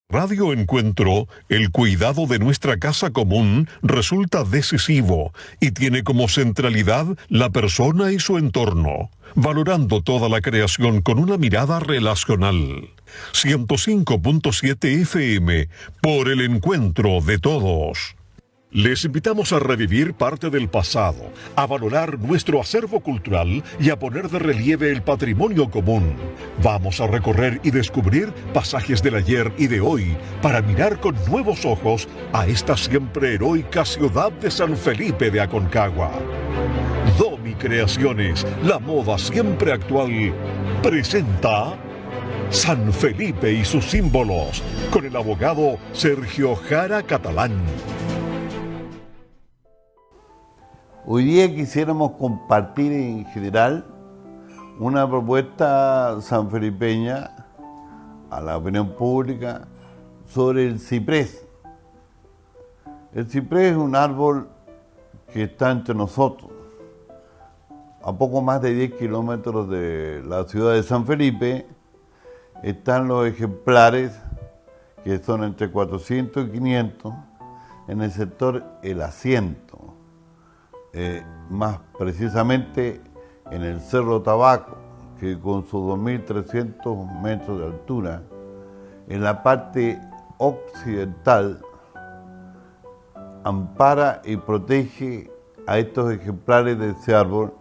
Radio Encuentro, el cuidado de nuestra casa común resulta decisivo y tiene como centralidad la persona y su entorno, valorando toda la creación con una mirada relacional. 105.7 FM, por el encuentro de todos. Les invitamos a revivir parte del pasado, a valorar nuestro acervo cultural y a poner de relieve el patrimonio común. Vamos a recorrer y descubrir pasajes del ayer y de hoy para mirar con nuevos ojos a esta siempre heroica ciudad de San Felipe de Aconcagua. Domi Creaciones, la moda siempre actual, presenta San Felipe y sus símbolos con el abogado Sergio Jara Catalán. Hoy día quisiéramos compartir en general una propuesta sanfelipeña a la opinión pública sobre el ciprés. El ciprés es un árbol que está entre nosotros. A poco más de 10 kilómetros de la ciudad de San Felipe están los ejemplares que son entre 400 y 500 en el sector El Asiento. Más precisamente en el Cerro Tabaco, que con sus 2.300 metros de altura, en la parte occidental, ampara y protege a estos ejemplares de ese árbol,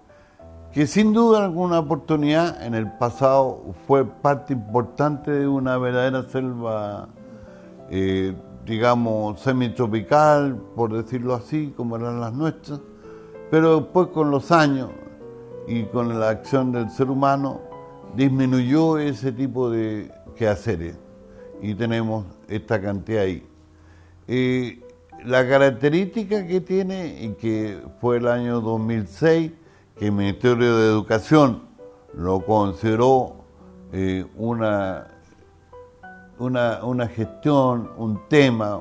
que sin duda alguna oportunidad en el pasado fue parte importante de una verdadera selva, digamos, semitropical, por decirlo así, como eran las nuestras. Pero después con los años y con la acción del ser humano disminuyó ese tipo de quehaceres y tenemos esta cantidad ahí. La característica que tiene, y que fue el año 2006, que el Ministerio de Educación lo consideró una gestión, un tema,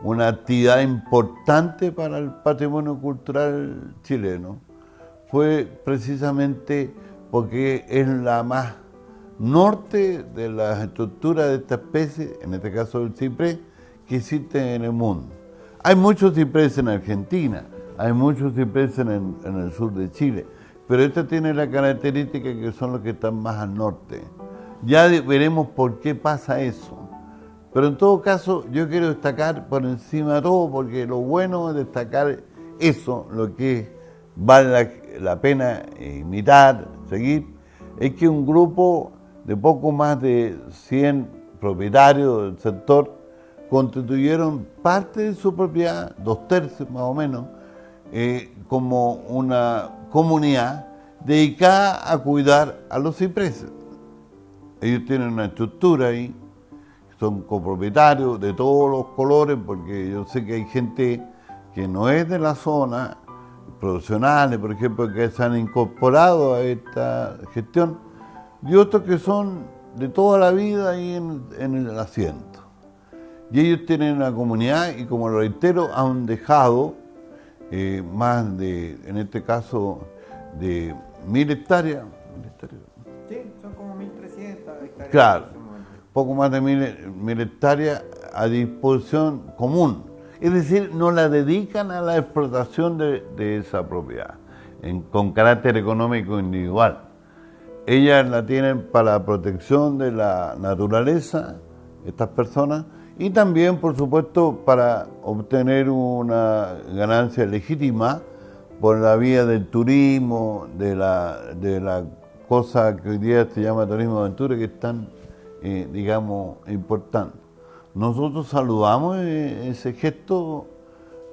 una actividad importante para el patrimonio cultural chileno, fue precisamente porque es la más norte de las estructuras de esta especie, en este caso el ciprés, que existe en el mundo. Hay muchos cipreses en Argentina, hay muchos cipreses en el sur de Chile, pero esta tiene la característica que son los que están más al norte. Ya veremos por qué pasa eso. Pero en todo caso, yo quiero destacar por encima de todo, porque lo bueno es destacar eso, lo que vale la pena imitar, seguir, es que un grupo de poco más de 100 propietarios del sector constituyeron parte de su propiedad, 2/3 más o menos, como una comunidad dedicada a cuidar a los cipreses. Ellos tienen una estructura ahí, son copropietarios de todos los colores, porque yo sé que hay gente que no es de la zona, profesionales, por ejemplo, que se han incorporado a esta gestión, y otros que son de toda la vida ahí en el asiento. Y ellos tienen una comunidad y, como lo reitero, han dejado más de, en este caso, de 1.000 hectáreas. Sí, son como 1.300 hectáreas. Claro. Poco más de 1.000 hectáreas a disposición común. Es decir, no la dedican a la explotación de esa propiedad, con carácter económico individual. Ellas la tienen para la protección de la naturaleza, estas personas, y también, por supuesto, para obtener una ganancia legítima por la vía del turismo, de la cosa que hoy día se llama turismo de aventura, que están digamos, importante. Nosotros saludamos ese gesto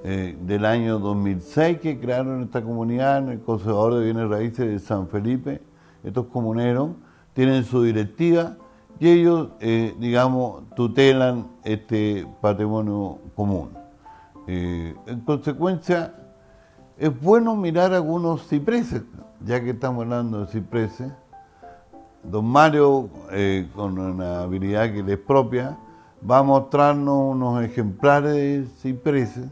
del año 2006 que crearon esta comunidad en el Conservador de Bienes Raíces de San Felipe. Estos comuneros tienen su directiva y ellos, digamos, tutelan este patrimonio común. En consecuencia, es bueno mirar algunos cipreses, ya que estamos hablando de cipreses. Don Mario, con una habilidad que le es propia, va a mostrarnos unos ejemplares de cipreses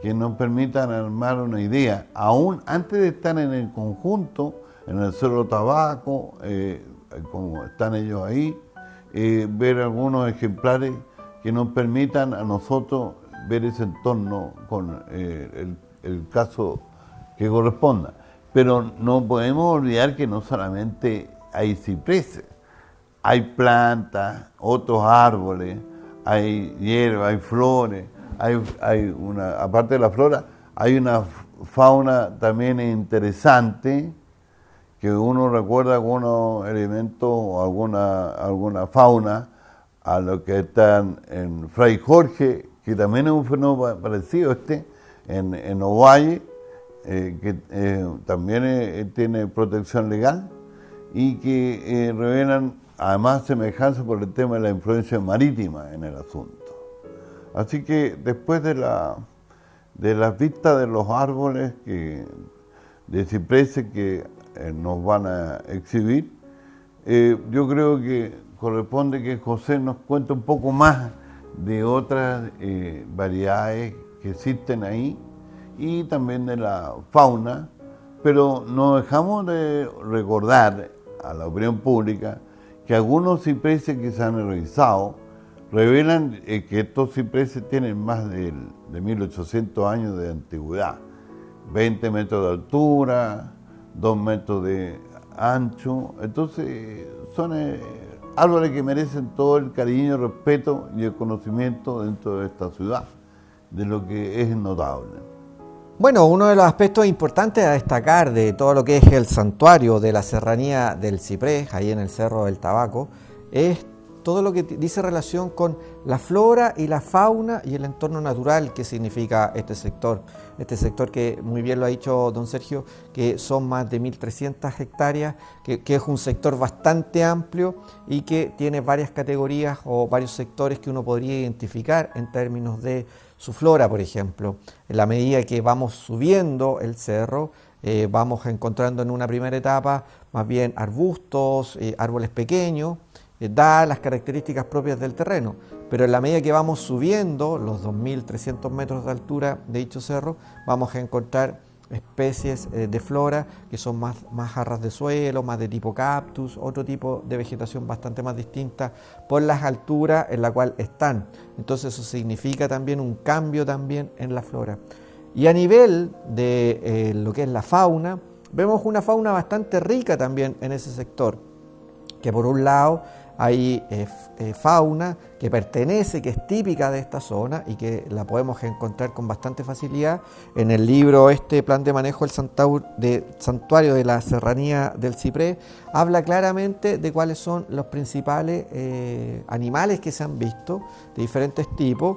que nos permitan armar una idea, aún antes de estar en el conjunto, en el Cerro Tabaco, como están ellos ahí, ver algunos ejemplares que nos permitan a nosotros ver ese entorno con el caso que corresponda. Pero no podemos olvidar que no solamente hay cipreses, hay plantas, otros árboles, hay hierbas, hay flores, aparte de la flora, hay una fauna también interesante, que uno recuerda algunos elementos o alguna fauna a lo que están en Fray Jorge, que también es un fenómeno parecido en Ovalle, que también tiene protección legal y que revelan además semejanza por el tema de la influencia marítima en el asunto. Así que después de las vistas de los árboles de cipreses que nos van a exhibir, yo creo que corresponde que José nos cuente un poco más de otras variedades que existen ahí y también de la fauna, pero no dejamos de recordar a la opinión pública que algunos cipreses que se han revisado revelan que estos cipreses tienen más de 1800 años de antigüedad, 20 metros de altura, 2 metros de ancho. Entonces son árboles que merecen todo el cariño, el respeto y el conocimiento dentro de esta ciudad, de lo que es notable. Bueno, uno de los aspectos importantes a destacar de todo lo que es el santuario de la Serranía del Ciprés, ahí en el Cerro del Tabaco, es todo lo que dice relación con la flora y la fauna y el entorno natural que significa este sector. Este sector que muy bien lo ha dicho don Sergio, que son más de 1.300 hectáreas, que es un sector bastante amplio y que tiene varias categorías o varios sectores que uno podría identificar en términos de su flora, por ejemplo. En la medida que vamos subiendo el cerro, vamos encontrando en una primera etapa más bien arbustos, árboles pequeños, da las características propias del terreno, pero en la medida que vamos subiendo los 2.300 metros de altura de dicho cerro, vamos a encontrar especies de flora que son más a ras de suelo, más de tipo cactus, otro tipo de vegetación bastante más distinta por las alturas en la cual están. Entonces eso significa también un cambio también en la flora. Y a nivel de lo que es la fauna, vemos una fauna bastante rica también en ese sector, que por un lado hay fauna que pertenece, que es típica de esta zona y que la podemos encontrar con bastante facilidad en el libro Plan de manejo del santuario de la Serranía del Ciprés. Habla claramente de cuáles son los principales animales que se han visto, de diferentes tipos,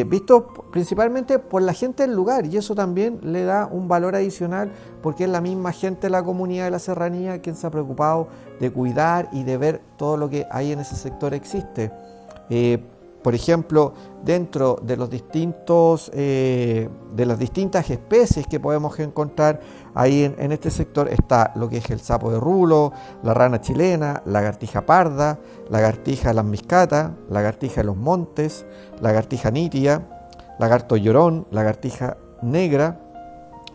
vistos principalmente por la gente del lugar, y eso también le da un valor adicional porque es la misma gente de la comunidad de la Serranía quien se ha preocupado de cuidar y de ver todo lo que ahí en ese sector existe. Por ejemplo, dentro de los distintos de las distintas especies que podemos encontrar ahí en este sector está lo que es el sapo de rulo, la rana chilena, la lagartija parda, la lagartija lasmiscata, la lagartija de los montes, la lagartija nitia, lagarto llorón, lagartija negra,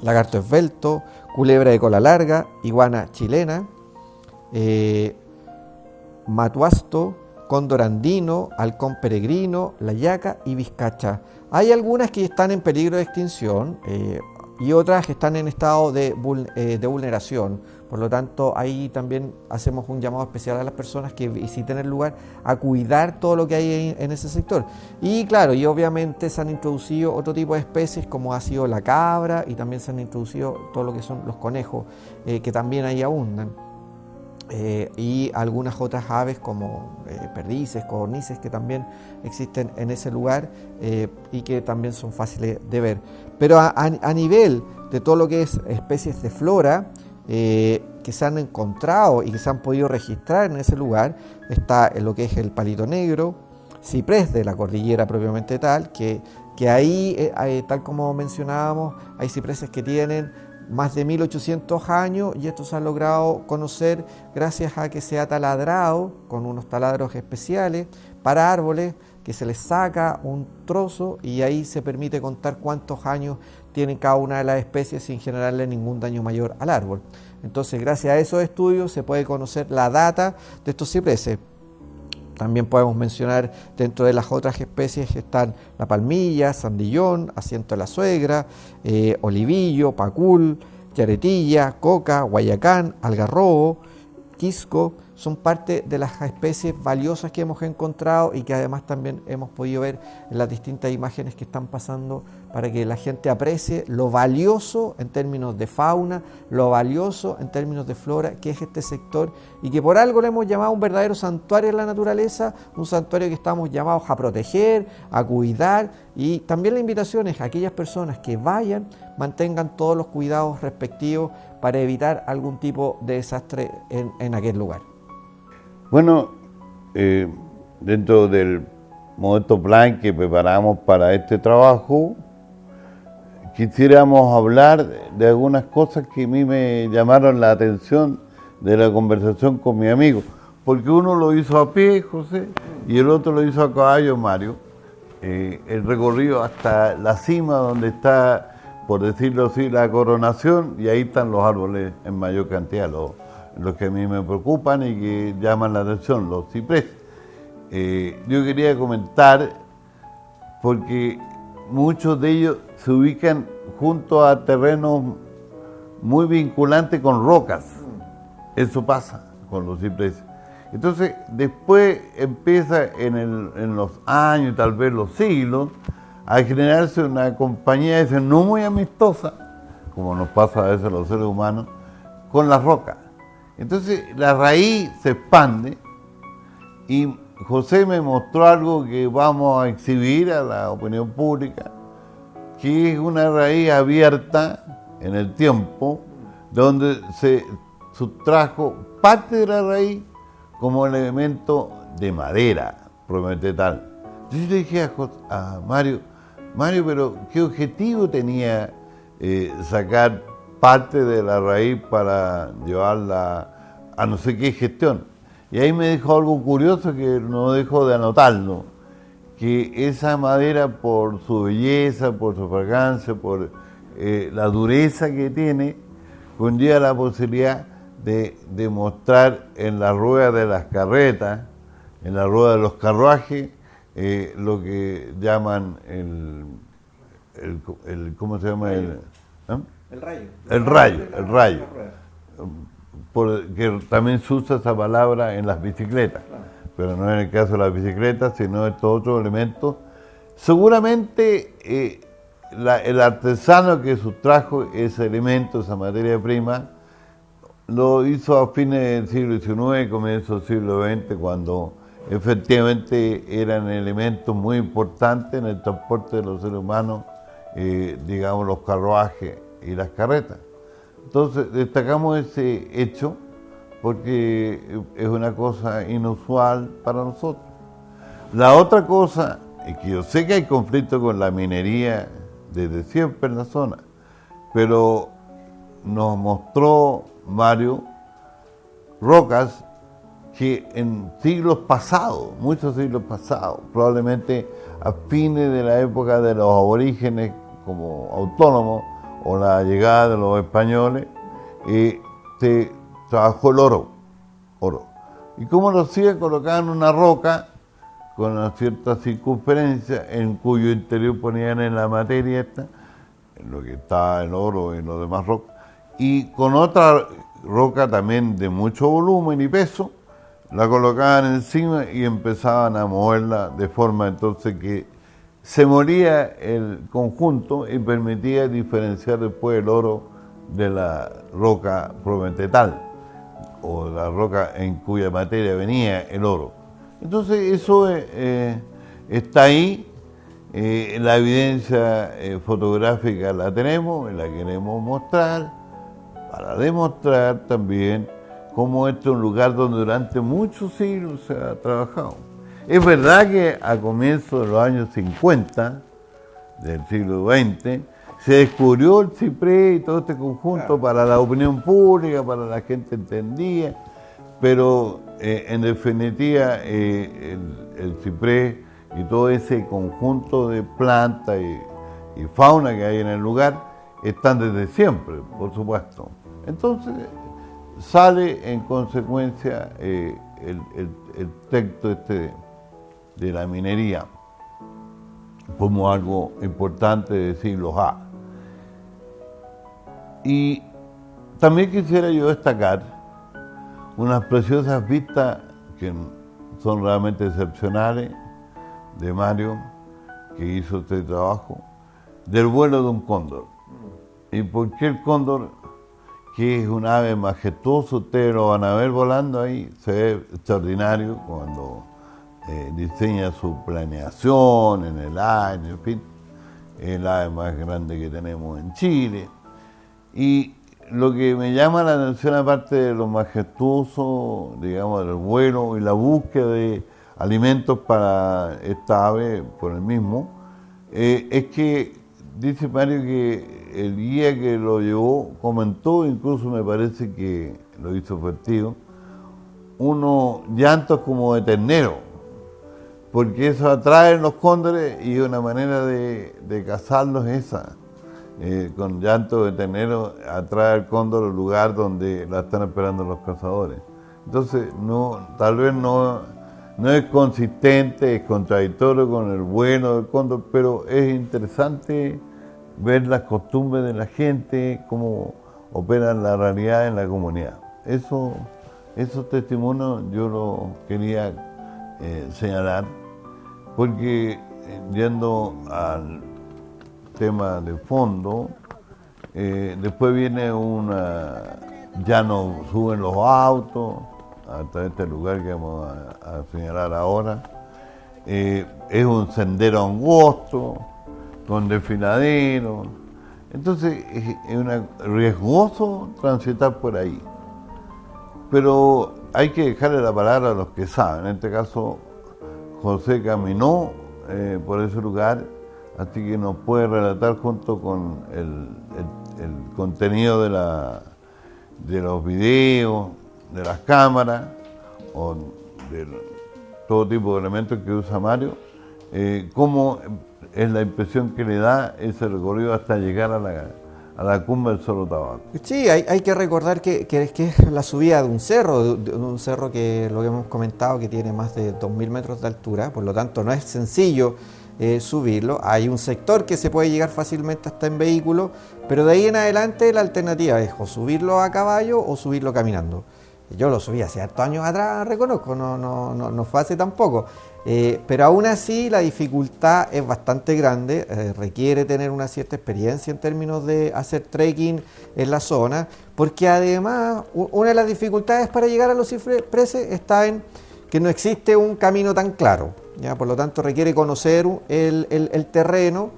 lagarto esbelto, culebra de cola larga, iguana chilena, matuasto, cóndor andino, halcón peregrino, la yaca y vizcacha. Hay algunas que están en peligro de extinción y otras que están en estado de vulneración. Por lo tanto, ahí también hacemos un llamado especial a las personas que visiten el lugar a cuidar todo lo que hay en ese sector. Y claro, y obviamente se han introducido otro tipo de especies como ha sido la cabra, y también se han introducido todo lo que son los conejos, que también ahí abundan. Y algunas otras aves como perdices, codornices, que también existen en ese lugar y que también son fáciles de ver. Pero a nivel de todo lo que es especies de flora que se han encontrado y que se han podido registrar en ese lugar, está lo que es el palito negro, ciprés de la cordillera propiamente tal, que ahí, tal como mencionábamos, hay cipreses que tienen más de 1800 años, y esto se ha logrado conocer gracias a que se ha taladrado con unos taladros especiales para árboles, que se les saca un trozo y ahí se permite contar cuántos años tienen cada una de las especies sin generarle ningún daño mayor al árbol. Entonces, gracias a esos estudios se puede conocer la data de estos cipreses. También podemos mencionar dentro de las otras especies que están la palmilla, sandillón, asiento de la suegra, olivillo, pacul, yaretilla, coca, guayacán, algarrobo, quisco. Son parte de las especies valiosas que hemos encontrado y que además también hemos podido ver en las distintas imágenes que están pasando para que la gente aprecie lo valioso en términos de fauna, lo valioso en términos de flora que es este sector y que por algo le hemos llamado un verdadero santuario de la naturaleza, un santuario que estamos llamados a proteger, a cuidar, y también la invitación es a aquellas personas que vayan, mantengan todos los cuidados respectivos para evitar algún tipo de desastre en aquel lugar. Bueno, dentro del modesto plan que preparamos para este trabajo, quisiéramos hablar de algunas cosas que a mí me llamaron la atención de la conversación con mi amigo, porque uno lo hizo a pie, José, y el otro lo hizo a caballo, Mario, el recorrido hasta la cima donde está, por decirlo así, la coronación, y ahí están los árboles en mayor cantidad, los que a mí me preocupan y que llaman la atención, los cipreses. Yo quería comentar, porque muchos de ellos se ubican junto a terrenos muy vinculantes con rocas. Eso pasa con los cipreses. Entonces, después empieza en los años, tal vez los siglos, a generarse una compañía, esa no muy amistosa, como nos pasa a veces a los seres humanos, con las rocas. Entonces la raíz se expande y José me mostró algo que vamos a exhibir a la opinión pública, que es una raíz abierta en el tiempo, donde se sustrajo parte de la raíz como elemento de madera prometedal. Entonces yo le dije a Mario, pero ¿qué objetivo tenía sacar parte de la raíz para llevarla a no sé qué gestión? Y ahí me dijo algo curioso que no dejo de anotarlo, que esa madera, por su belleza, por su fragancia, por la dureza que tiene, conlleva la posibilidad de mostrar en la rueda de las carretas, en la rueda de los carruajes, lo que llaman ¿cómo se llama? El rayo. El rayo. Porque también se usa esa palabra en las bicicletas, pero no en el caso de las bicicletas, sino estos otros elementos. Seguramente el artesano que sustrajo ese elemento, esa materia prima, lo hizo a fines del siglo XIX, comienzo del siglo XX, cuando efectivamente eran elementos muy importantes en el transporte de los seres humanos, digamos los carruajes y las carretas. Entonces destacamos ese hecho porque es una cosa inusual para nosotros. La otra cosa es que yo sé que hay conflicto con la minería desde siempre en la zona, pero nos mostró Mario rocas que en siglos pasados, muchos siglos pasados, probablemente a fines de la época de los aborígenes como autónomos o la llegada de los españoles, se trabajó el oro. ¿Y cómo lo hacían? Colocaban una roca con una cierta circunferencia en cuyo interior ponían en la materia esta, en lo que está el oro y los demás rocas, y con otra roca también de mucho volumen y peso, la colocaban encima y empezaban a moverla de forma entonces que se molía el conjunto y permitía diferenciar después el oro de la roca prometetal o la roca en cuya materia venía el oro. Entonces eso está ahí, la evidencia fotográfica la tenemos y la queremos mostrar para demostrar también cómo este es un lugar donde durante muchos siglos se ha trabajado. Es verdad que a comienzos de los años 50 del siglo XX se descubrió el ciprés y todo este conjunto para la opinión pública, para la gente entendía, pero en definitiva el ciprés y todo ese conjunto de plantas y fauna que hay en el lugar están desde siempre, por supuesto. Entonces sale en consecuencia el texto de la minería como algo importante de siglos A. Y también quisiera yo destacar unas preciosas vistas que son realmente excepcionales de Mario, que hizo este trabajo, del vuelo de un cóndor. ¿Y por qué el cóndor? Que es un ave majestuoso, ustedes lo van a ver volando ahí, se ve extraordinario cuando diseña su planeación en el aire, en fin, es el ave más grande que tenemos en Chile. Y lo que me llama la atención, aparte de lo majestuoso, digamos, del vuelo y la búsqueda de alimentos para esta ave por el mismo, es que dice Mario que el guía que lo llevó comentó, incluso me parece que lo hizo efectivo, unos llantos como de ternero, porque eso atrae los cóndores y una manera de cazarlos es esa. Con llanto de ternero atrae al cóndor al lugar donde la están esperando los cazadores. Entonces, tal vez no es consistente, es contradictorio con el vuelo del cóndor, pero es interesante ver las costumbres de la gente, cómo operan la realidad en la comunidad. Esos testimonios yo los quería señalar, porque yendo al tema de fondo, después viene ya no suben los autos hasta este lugar que vamos a señalar ahora, es un sendero angosto, con desfiladeros, entonces es riesgoso transitar por ahí, pero hay que dejarle la palabra a los que saben. En este caso José caminó por ese lugar, así que nos puede relatar junto con el contenido de los videos, de las cámaras o de todo tipo de elementos que usa Mario, cómo es la impresión que le da ese recorrido hasta llegar a la cumbre del Cerro Tabaco. Sí, hay que recordar que es la subida de un cerro que lo que hemos comentado que tiene más de 2.000 metros de altura, por lo tanto no es sencillo subirlo. Hay un sector que se puede llegar fácilmente hasta en vehículo, pero de ahí en adelante la alternativa es o subirlo a caballo o subirlo caminando. Yo lo subí hace hartos años atrás, reconozco, no fue hace tampoco. Pero aún así la dificultad es bastante grande, requiere tener una cierta experiencia en términos de hacer trekking en la zona, porque además una de las dificultades para llegar a los cipreses está en que no existe un camino tan claro, ¿ya? Por lo tanto requiere conocer el terreno,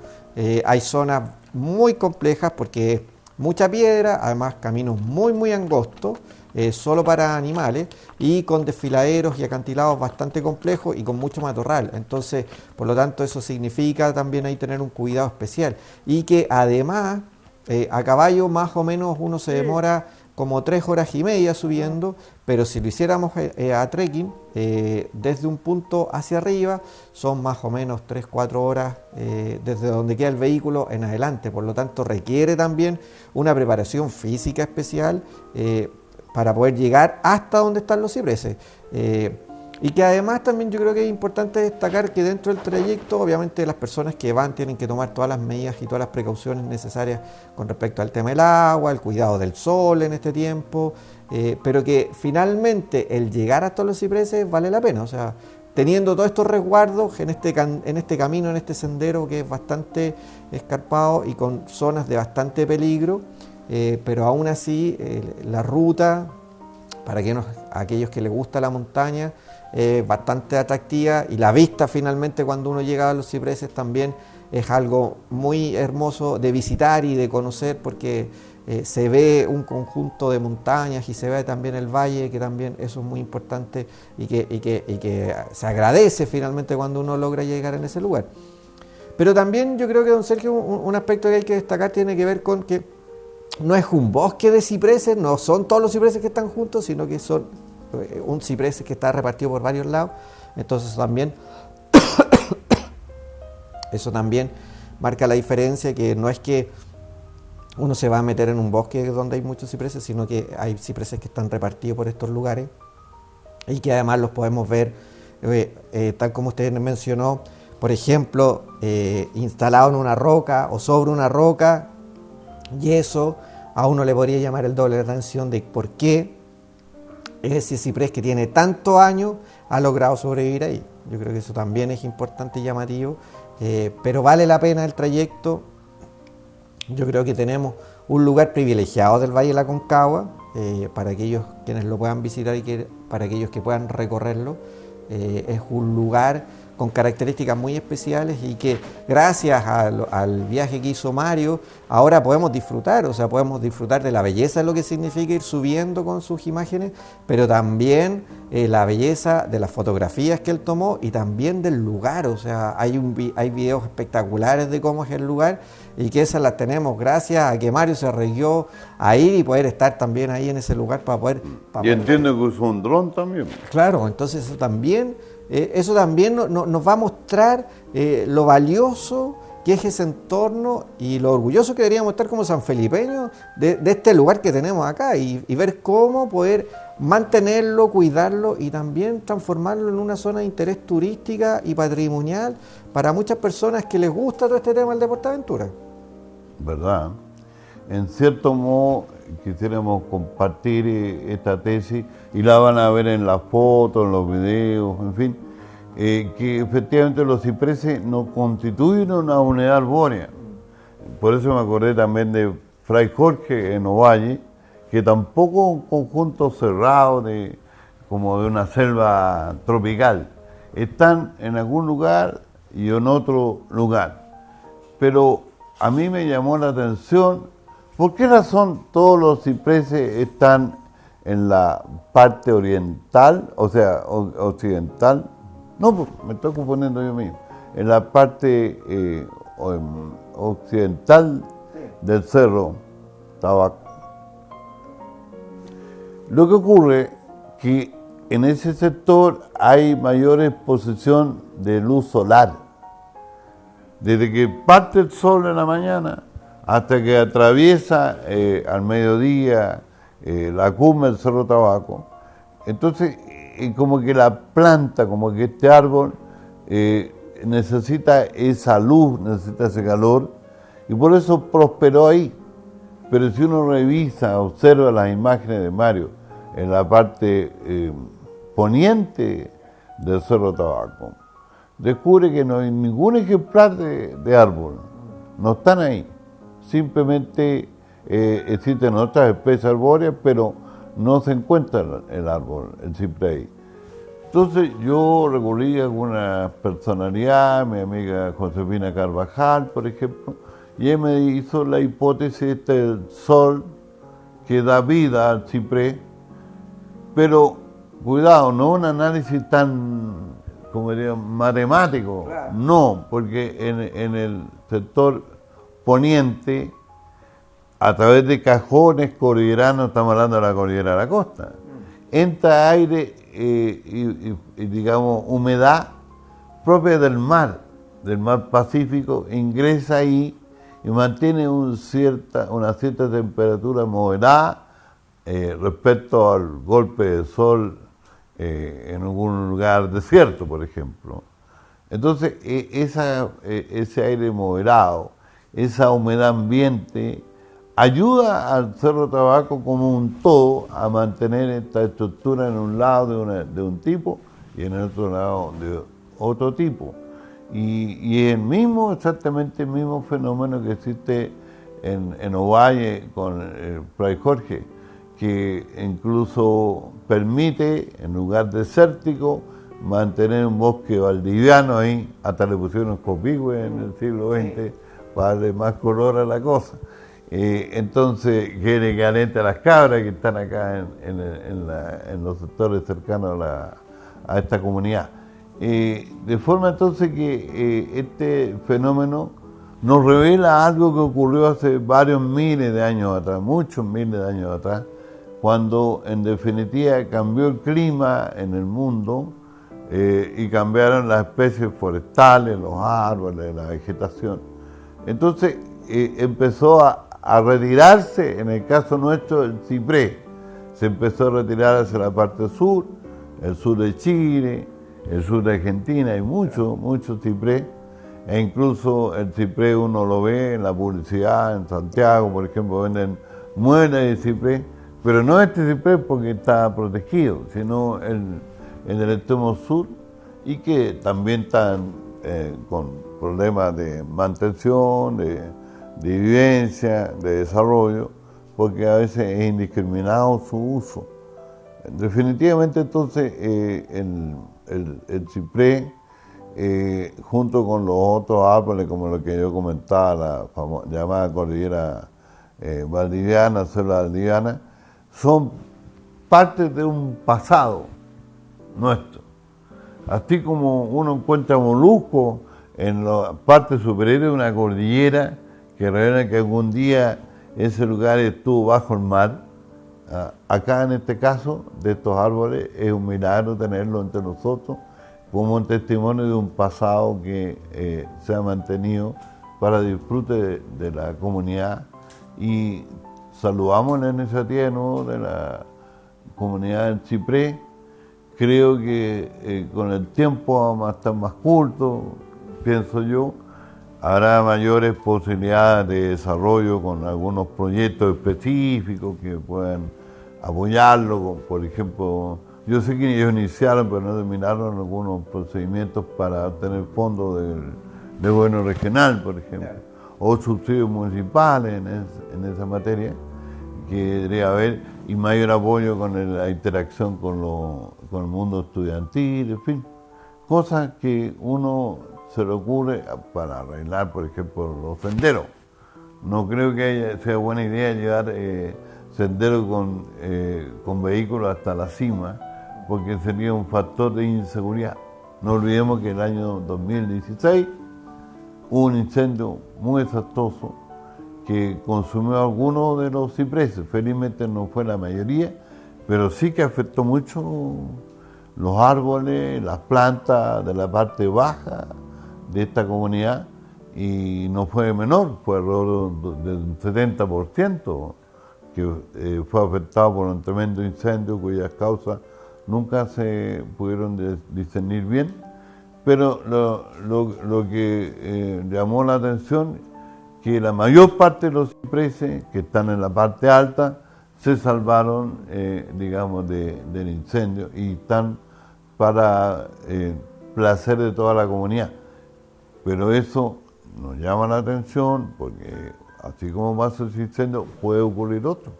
hay zonas muy complejas porque es mucha piedra, además caminos muy angostos, solo para animales y con desfiladeros y acantilados bastante complejos y con mucho matorral. Entonces, por lo tanto, eso significa también ahí tener un cuidado especial. Y que además, a caballo más o menos uno se demora como 3 horas y media subiendo, pero si lo hiciéramos a trekking, desde un punto hacia arriba, son más o menos 3-4 horas desde donde queda el vehículo en adelante. Por lo tanto, requiere también una preparación física especial, para poder llegar hasta donde están los cipreses. Y que además también yo creo que es importante destacar que dentro del trayecto, obviamente las personas que van tienen que tomar todas las medidas y todas las precauciones necesarias con respecto al tema del agua, el cuidado del sol en este tiempo, pero que finalmente el llegar hasta los cipreses vale la pena. O sea, teniendo todos estos resguardos en este camino, en este sendero que es bastante escarpado y con zonas de bastante peligro, pero aún así la ruta, para aquellos que les gusta la montaña, es bastante atractiva, y la vista finalmente cuando uno llega a los cipreses también es algo muy hermoso de visitar y de conocer, porque se ve un conjunto de montañas y se ve también el valle, que también eso es muy importante y que se agradece finalmente cuando uno logra llegar en ese lugar. Pero también yo creo que, don Sergio, un aspecto que hay que destacar tiene que ver con que no es un bosque de cipreses, no son todos los cipreses que están juntos, sino que son un ciprés que está repartido por varios lados. Entonces eso también marca la diferencia, que no es que uno se va a meter en un bosque donde hay muchos cipreses, sino que hay cipreses que están repartidos por estos lugares. y que además los podemos ver, tal como usted mencionó, por ejemplo, instalado en una roca o sobre una roca, y eso a uno le podría llamar el doble de atención de por qué ese ciprés que tiene tantos años ha logrado sobrevivir ahí. Yo creo que eso también es importante y llamativo, pero vale la pena el trayecto. Yo creo que tenemos un lugar privilegiado del Valle de la Aconcagua, para aquellos quienes lo puedan visitar y para aquellos que puedan recorrerlo. Es un lugar con características muy especiales y que gracias al viaje que hizo Mario, ahora podemos disfrutar, o sea, podemos disfrutar de la belleza de lo que significa ir subiendo con sus imágenes, pero también la belleza de las fotografías que él tomó y también del lugar, o sea, hay videos espectaculares de cómo es el lugar y que esas las tenemos gracias a que Mario se arriesgó a ir y poder estar también ahí en ese lugar para poder... Y entiendo que usó un dron también. Claro, entonces eso también nos va a mostrar lo valioso que es ese entorno y lo orgulloso que deberíamos estar como sanfelipeños de este lugar que tenemos acá y ver cómo poder mantenerlo, cuidarlo y también transformarlo en una zona de interés turística y patrimonial para muchas personas que les gusta todo este tema del deportaventura. ¿Verdad? En cierto modo quisiéramos compartir esta tesis y la van a ver en las fotos, en los videos, en fin, que efectivamente los cipreses nos constituyen una unidad arbórea. Por eso me acordé también de Fray Jorge en Ovalle, que tampoco es un conjunto cerrado como de una selva tropical. Están en algún lugar y en otro lugar. Pero a mí me llamó la atención, ¿por qué razón todos los cipreses están en la parte oriental, o sea, occidental? No, me estoy componiendo yo mismo. En la parte occidental del Cerro Tabaco. Lo que ocurre es que en ese sector hay mayor exposición de luz solar. Desde que parte el sol en la mañana hasta que atraviesa al mediodía la cumbre del Cerro Tabaco. Entonces, como que la planta, como que este árbol necesita esa luz, necesita ese calor, y por eso prosperó ahí. Pero si uno revisa, observa las imágenes de Mario en la parte poniente del Cerro Tabaco, descubre que no hay ningún ejemplar de árbol, no están ahí. Simplemente existen otras especies arbóreas, pero no se encuentra el árbol, el ciprés ahí. Entonces yo recurrí a alguna personalidad, mi amiga Josefina Carvajal, por ejemplo, y ella me hizo la hipótesis del sol que da vida al ciprés, pero cuidado, no un análisis tan, como diría, matemático, claro. No, porque en el sector poniente, a través de cajones cordilleranos, estamos hablando de la cordillera de la costa, entra aire y digamos humedad propia del mar Pacífico, ingresa ahí y mantiene una cierta temperatura moderada respecto al golpe de sol en algún lugar desierto, por ejemplo. Entonces, ese aire moderado, esa humedad ambiente, ayuda al Cerro Tabaco como un todo a mantener esta estructura en un lado de un tipo y en el otro lado de otro tipo. Y exactamente el mismo fenómeno que existe en Ovalle con el Fray Jorge, que incluso permite, en lugar desértico, mantener un bosque valdiviano ahí, hasta le pusieron copihue en el siglo XX para darle más color a la cosa. Entonces, quiere que alente a las cabras que están acá en los sectores cercanos a esta comunidad. De forma entonces que este fenómeno nos revela algo que ocurrió hace varios miles de años atrás, muchos miles de años atrás, cuando en definitiva cambió el clima en el mundo y cambiaron las especies forestales, los árboles, la vegetación. Entonces empezó a retirarse, en el caso nuestro, el ciprés. Se empezó a retirar hacia la parte sur, el sur de Chile, el sur de Argentina, hay muchos ciprés, e incluso el ciprés uno lo ve en la publicidad, en Santiago, por ejemplo, venden muelas de ciprés, pero no este ciprés porque está protegido, sino en el extremo sur, y que también están con problemas de mantención, de vivencia, de desarrollo, porque a veces es indiscriminado su uso. Definitivamente entonces el ciprés, junto con los otros árboles, como lo que yo comentaba, la llamada cordillera valdiviana, selva valdiviana, son parte de un pasado nuestro. Así como uno encuentra moluscos en la parte superior de una cordillera que revela que algún día ese lugar estuvo bajo el mar, acá en este caso de estos árboles es un milagro tenerlo entre nosotros como un testimonio de un pasado que se ha mantenido para disfrute de la comunidad, y saludamos la iniciativa de la comunidad del ciprés. Creo que con el tiempo vamos a estar más cultos, pienso yo, habrá mayores posibilidades de desarrollo con algunos proyectos específicos que puedan apoyarlo. Por ejemplo, yo sé que ellos iniciaron, pero no terminaron algunos procedimientos para obtener fondos del gobierno regional, por ejemplo, o subsidios municipales en esa materia, que debería haber, y mayor apoyo con la interacción con el mundo estudiantil, en fin, cosas que uno se le ocurre para arreglar, por ejemplo, los senderos. No creo que sea buena idea llevar senderos con vehículos hasta la cima, porque sería un factor de inseguridad. No olvidemos que el año 2016 hubo un incendio muy desastroso que consumió algunos de los cipreses. Felizmente no fue la mayoría, pero sí que afectó mucho los árboles, las plantas de la parte baja de esta comunidad, y no fue menor, fue alrededor del 70% que fue afectado por un tremendo incendio cuyas causas nunca se pudieron discernir bien, pero lo que llamó la atención que la mayor parte de los cipreses que están en la parte alta se salvaron, digamos, del incendio, y están para placer de toda la comunidad. Pero eso nos llama la atención porque así como pasa ese incendio, puede ocurrir otro,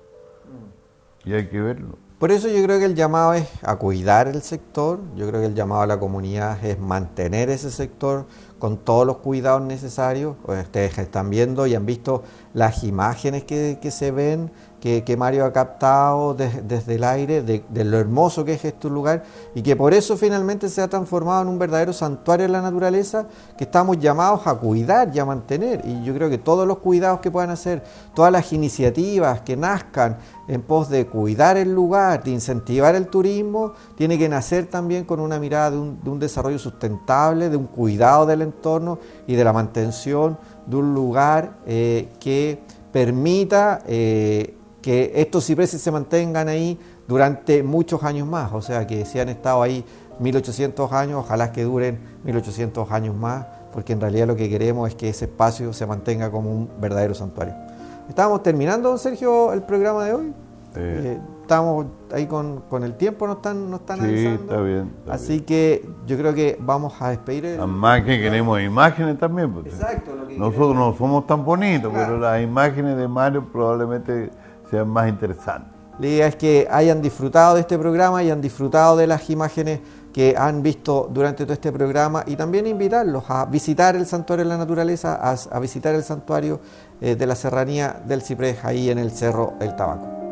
y hay que verlo. Por eso yo creo que el llamado es a cuidar el sector, yo creo que el llamado a la comunidad es mantener ese sector con todos los cuidados necesarios. Ustedes están viendo y han visto las imágenes que se ven, que Mario ha captado desde el aire, de lo hermoso que es este lugar, y que por eso finalmente se ha transformado en un verdadero santuario de la naturaleza que estamos llamados a cuidar y a mantener. Y yo creo que todos los cuidados que puedan hacer, todas las iniciativas que nazcan en pos de cuidar el lugar, de incentivar el turismo, tiene que nacer también con una mirada de un desarrollo sustentable, de un cuidado del entorno y de la mantención de un lugar que permita que estos cipreses se mantengan ahí durante muchos años más. O sea, que si han estado ahí 1800 años, ojalá que duren 1800 años más, porque en realidad lo que queremos es que ese espacio se mantenga como un verdadero santuario. Estábamos terminando, don Sergio, el programa de hoy. Estamos ahí con el tiempo, nos están sí, avisando. está bien. Así que yo creo que vamos a despedir. Además que queremos imágenes también. Porque exacto. nosotros no somos tan bonitos, claro, pero las imágenes de Mario probablemente sean más interesantes. La idea es que hayan disfrutado de este programa, hayan disfrutado de las imágenes que han visto durante todo este programa, y también invitarlos a visitar el Santuario de la Naturaleza, a visitar el Santuario de la Serranía del Ciprés, ahí en el Cerro El Tabaco.